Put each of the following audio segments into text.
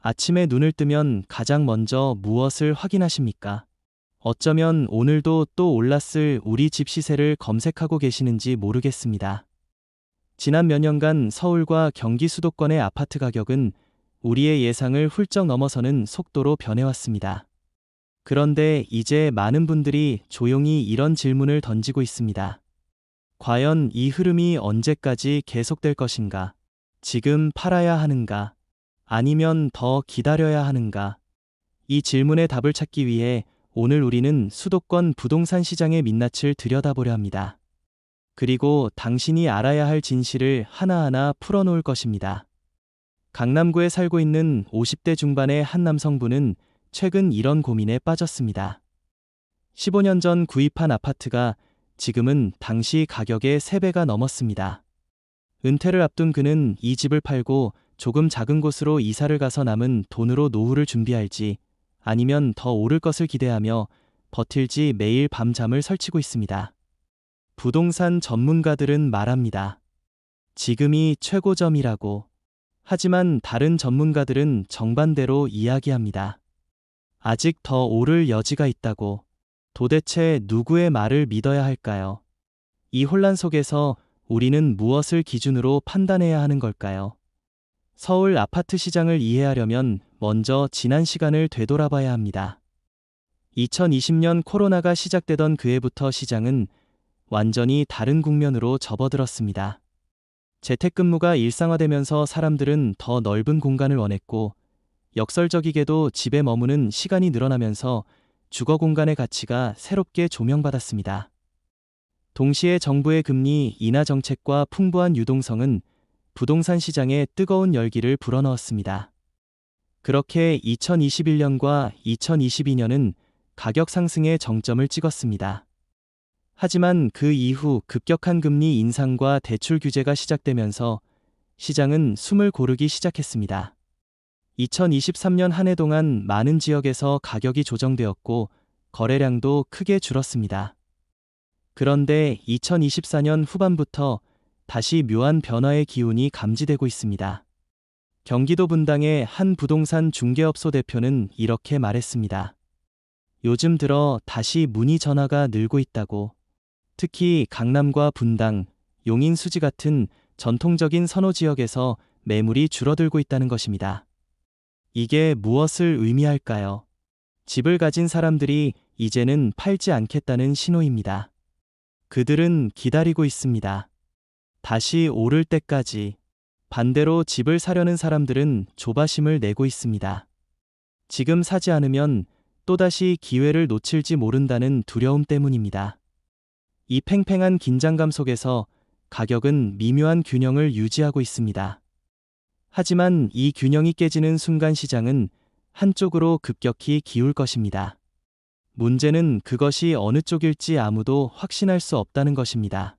아침에 눈을 뜨면 가장 먼저 무엇을 확인하십니까? 어쩌면 오늘도 또 올랐을 우리 집 시세를 검색하고 계시는지 모르겠습니다. 지난 몇 년간 서울과 경기 수도권의 아파트 가격은 우리의 예상을 훌쩍 넘어서는 속도로 변해왔습니다. 그런데 이제 많은 분들이 조용히 이런 질문을 던지고 있습니다. 과연 이 흐름이 언제까지 계속될 것인가? 지금 팔아야 하는가? 아니면 더 기다려야 하는가? 이 질문에 답을 찾기 위해 오늘 우리는 수도권 부동산 시장의 민낯을 들여다보려 합니다. 그리고 당신이 알아야 할 진실을 하나하나 풀어놓을 것입니다. 강남구에 살고 있는 50대 중반의 한 남성분은 최근 이런 고민에 빠졌습니다. 15년 전 구입한 아파트가 지금은 당시 가격의 3배가 넘었습니다. 은퇴를 앞둔 그는 이 집을 팔고 조금 작은 곳으로 이사를 가서 남은 돈으로 노후를 준비할지 아니면 더 오를 것을 기대하며 버틸지 매일 밤잠을 설치고 있습니다. 부동산 전문가들은 말합니다. 지금이 최고점이라고. 하지만 다른 전문가들은 정반대로 이야기합니다. 아직 더 오를 여지가 있다고. 도대체 누구의 말을 믿어야 할까요? 이 혼란 속에서 우리는 무엇을 기준으로 판단해야 하는 걸까요? 서울 아파트 시장을 이해하려면 먼저 지난 시간을 되돌아봐야 합니다. 2020년 코로나가 시작되던 그 해부터 시장은 완전히 다른 국면으로 접어들었습니다. 재택근무가 일상화되면서 사람들은 더 넓은 공간을 원했고, 역설적이게도 집에 머무는 시간이 늘어나면서 주거 공간의 가치가 새롭게 조명받았습니다. 동시에 정부의 금리 인하 정책과 풍부한 유동성은 부동산 시장에 뜨거운 열기를 불어넣었습니다. 그렇게 2021년과 2022년은 가격 상승의 정점을 찍었습니다. 하지만 그 이후 급격한 금리 인상과 대출 규제가 시작되면서 시장은 숨을 고르기 시작했습니다. 2023년 한 해 동안 많은 지역에서 가격이 조정되었고 거래량도 크게 줄었습니다. 그런데 2024년 후반부터 다시 묘한 변화의 기운이 감지되고 있습니다. 경기도 분당의 한 부동산 중개업소 대표는 이렇게 말했습니다. 요즘 들어 다시 문의 전화가 늘고 있다고. 특히 강남과 분당, 용인 수지 같은 전통적인 선호 지역에서 매물이 줄어들고 있다는 것입니다. 이게 무엇을 의미할까요? 집을 가진 사람들이 이제는 팔지 않겠다는 신호입니다. 그들은 기다리고 있습니다. 다시 오를 때까지. 반대로 집을 사려는 사람들은 조바심을 내고 있습니다. 지금 사지 않으면 또다시 기회를 놓칠지 모른다는 두려움 때문입니다. 이 팽팽한 긴장감 속에서 가격은 미묘한 균형을 유지하고 있습니다. 하지만 이 균형이 깨지는 순간 시장은 한쪽으로 급격히 기울 것입니다. 문제는 그것이 어느 쪽일지 아무도 확신할 수 없다는 것입니다.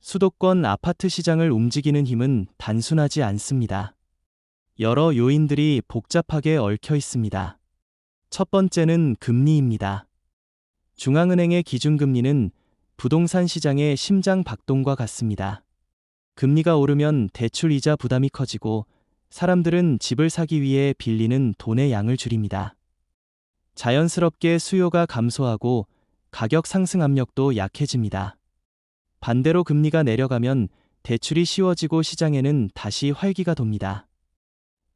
수도권 아파트 시장을 움직이는 힘은 단순하지 않습니다. 여러 요인들이 복잡하게 얽혀 있습니다. 첫 번째는 금리입니다. 중앙은행의 기준금리는 부동산 시장의 심장 박동과 같습니다. 금리가 오르면 대출 이자 부담이 커지고 사람들은 집을 사기 위해 빌리는 돈의 양을 줄입니다. 자연스럽게 수요가 감소하고 가격 상승 압력도 약해집니다. 반대로 금리가 내려가면 대출이 쉬워지고 시장에는 다시 활기가 돕니다.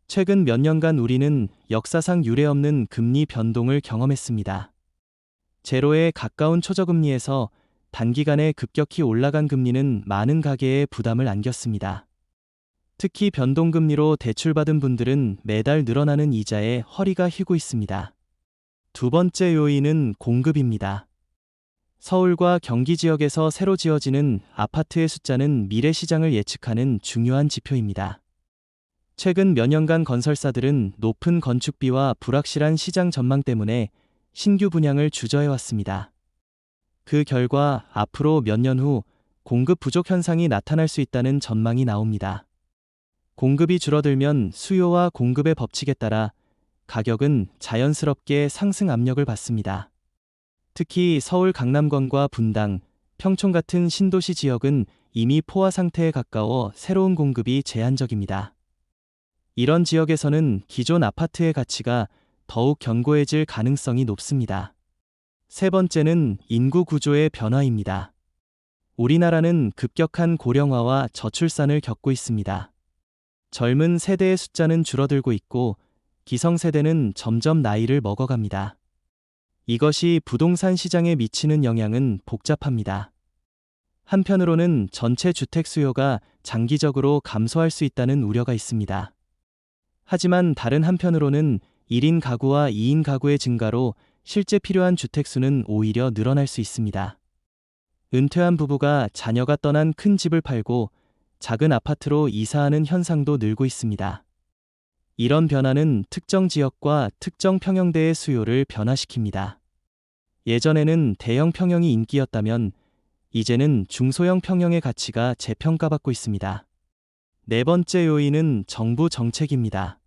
최근 몇 년간 우리는 역사상 유례없는 금리 변동을 경험했습니다. 제로에 가까운 초저금리에서 단기간에 급격히 올라간 금리는 많은 가계에 부담을 안겼습니다. 특히 변동금리로 대출받은 분들은 매달 늘어나는 이자에 허리가 휘고 있습니다. 두 번째 요인은 공급입니다. 서울과 경기 지역에서 새로 지어지는 아파트의 숫자는 미래 시장을 예측하는 중요한 지표입니다. 최근 몇 년간 건설사들은 높은 건축비와 불확실한 시장 전망 때문에 신규 분양을 주저해왔습니다. 그 결과 앞으로 몇 년 후 공급 부족 현상이 나타날 수 있다는 전망이 나옵니다. 공급이 줄어들면 수요와 공급의 법칙에 따라 가격은 자연스럽게 상승 압력을 받습니다. 특히 서울 강남권과 분당, 평촌 같은 신도시 지역은 이미 포화 상태에 가까워 새로운 공급이 제한적입니다. 이런 지역에서는 기존 아파트의 가치가 더욱 견고해질 가능성이 높습니다. 세 번째는 인구 구조의 변화입니다. 우리나라는 급격한 고령화와 저출산을 겪고 있습니다. 젊은 세대의 숫자는 줄어들고 있고 기성세대는 점점 나이를 먹어갑니다. 이것이 부동산 시장에 미치는 영향은 복잡합니다. 한편으로는 전체 주택 수요가 장기적으로 감소할 수 있다는 우려가 있습니다. 하지만 다른 한편으로는 1인 가구와 2인 가구의 증가로 실제 필요한 주택 수는 오히려 늘어날 수 있습니다. 은퇴한 부부가 자녀가 떠난 큰 집을 팔고 작은 아파트로 이사하는 현상도 늘고 있습니다. 이런 변화는 특정 지역과 특정 평형대의 수요를 변화시킵니다. 예전에는 대형 평형이 인기였다면 이제는 중소형 평형의 가치가 재평가받고 있습니다. 네 번째 요인은 정부 정책입니다.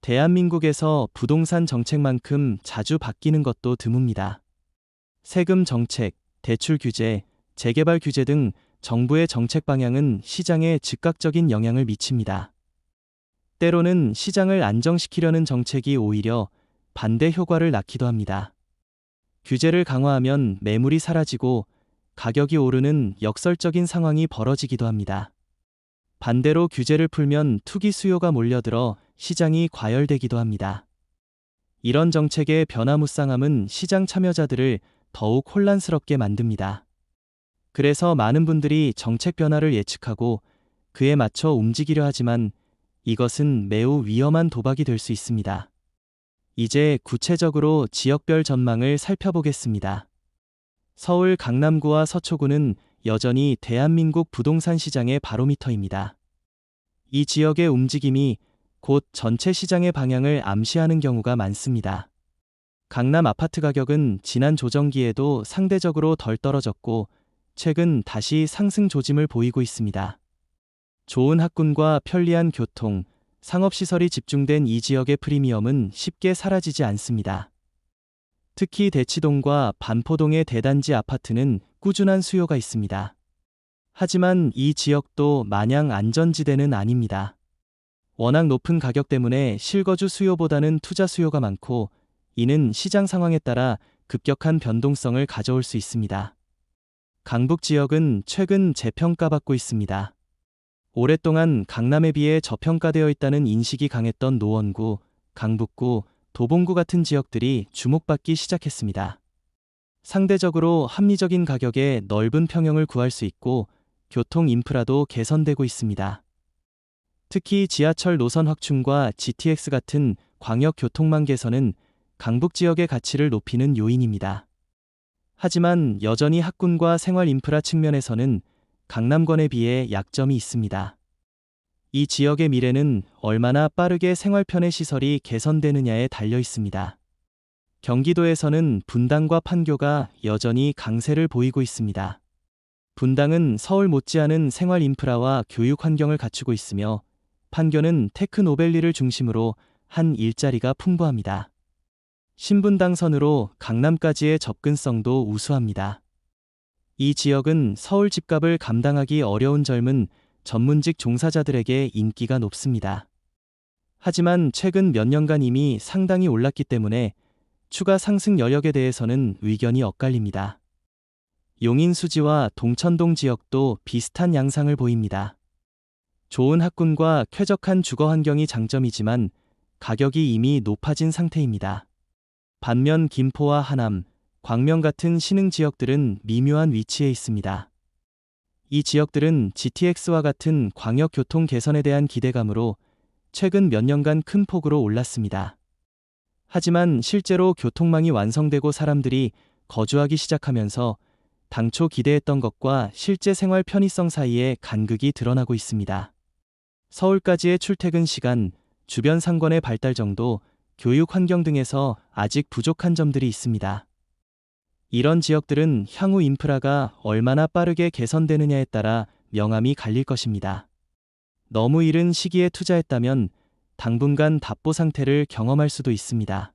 대한민국에서 부동산 정책만큼 자주 바뀌는 것도 드뭅니다. 세금 정책, 대출 규제, 재개발 규제 등 정부의 정책 방향은 시장에 즉각적인 영향을 미칩니다. 때로는 시장을 안정시키려는 정책이 오히려 반대 효과를 낳기도 합니다. 규제를 강화하면 매물이 사라지고 가격이 오르는 역설적인 상황이 벌어지기도 합니다. 반대로 규제를 풀면 투기 수요가 몰려들어 시장이 과열되기도 합니다. 이런 정책의 변화무쌍함은 시장 참여자들을 더욱 혼란스럽게 만듭니다. 그래서 많은 분들이 정책 변화를 예측하고 그에 맞춰 움직이려 하지만 이것은 매우 위험한 도박이 될 수 있습니다. 이제 구체적으로 지역별 전망을 살펴보겠습니다. 서울 강남구와 서초구는 여전히 대한민국 부동산 시장의 바로미터입니다. 이 지역의 움직임이 곧 전체 시장의 방향을 암시하는 경우가 많습니다. 강남 아파트 가격은 지난 조정기에도 상대적으로 덜 떨어졌고 최근 다시 상승 조짐을 보이고 있습니다. 좋은 학군과 편리한 교통, 상업시설이 집중된 이 지역의 프리미엄은 쉽게 사라지지 않습니다. 특히 대치동과 반포동의 대단지 아파트는 꾸준한 수요가 있습니다. 하지만 이 지역도 마냥 안전지대는 아닙니다. 워낙 높은 가격 때문에 실거주 수요보다는 투자 수요가 많고 이는 시장 상황에 따라 급격한 변동성을 가져올 수 있습니다. 강북 지역은 최근 재평가받고 있습니다. 오랫동안 강남에 비해 저평가되어 있다는 인식이 강했던 노원구, 강북구, 도봉구 같은 지역들이 주목받기 시작했습니다. 상대적으로 합리적인 가격에 넓은 평형을 구할 수 있고 교통 인프라도 개선되고 있습니다. 특히 지하철 노선 확충과 GTX 같은 광역 교통망 개선은 강북 지역의 가치를 높이는 요인입니다. 하지만 여전히 학군과 생활 인프라 측면에서는 강남권에 비해 약점이 있습니다. 이 지역의 미래는 얼마나 빠르게 생활편의 시설이 개선되느냐에 달려 있습니다. 경기도에서는 분당과 판교가 여전히 강세를 보이고 있습니다. 분당은 서울 못지않은 생활 인프라와 교육 환경을 갖추고 있으며 판교는 테크노밸리를 중심으로 한 일자리가 풍부합니다. 신분당선으로 강남까지의 접근성도 우수합니다. 이 지역은 서울 집값을 감당하기 어려운 젊은 전문직 종사자들에게 인기가 높습니다. 하지만 최근 몇 년간 이미 상당히 올랐기 때문에 추가 상승 여력에 대해서는 의견이 엇갈립니다. 용인수지와 동천동 지역도 비슷한 양상을 보입니다. 좋은 학군과 쾌적한 주거 환경이 장점이지만 가격이 이미 높아진 상태입니다. 반면 김포와 하남, 광명 같은 신흥 지역들은 미묘한 위치에 있습니다. 이 지역들은 GTX와 같은 광역 교통 개선에 대한 기대감으로 최근 몇 년간 큰 폭으로 올랐습니다. 하지만 실제로 교통망이 완성되고 사람들이 거주하기 시작하면서 당초 기대했던 것과 실제 생활 편의성 사이에 간극이 드러나고 있습니다. 서울까지의 출퇴근 시간, 주변 상권의 발달 정도, 교육 환경 등에서 아직 부족한 점들이 있습니다. 이런 지역들은 향후 인프라가 얼마나 빠르게 개선되느냐에 따라 명암이 갈릴 것입니다. 너무 이른 시기에 투자했다면 당분간 답보 상태를 경험할 수도 있습니다.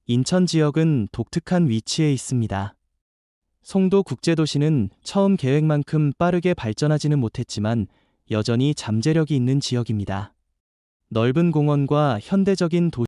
인천 지역은 독특한 위치에 있습니다. 송도 국제도시는 처음 계획만큼 빠르게 발전하지는 못했지만 여전히 잠재력이 있는 지역입니다. 넓은 공원과 현대적인 도시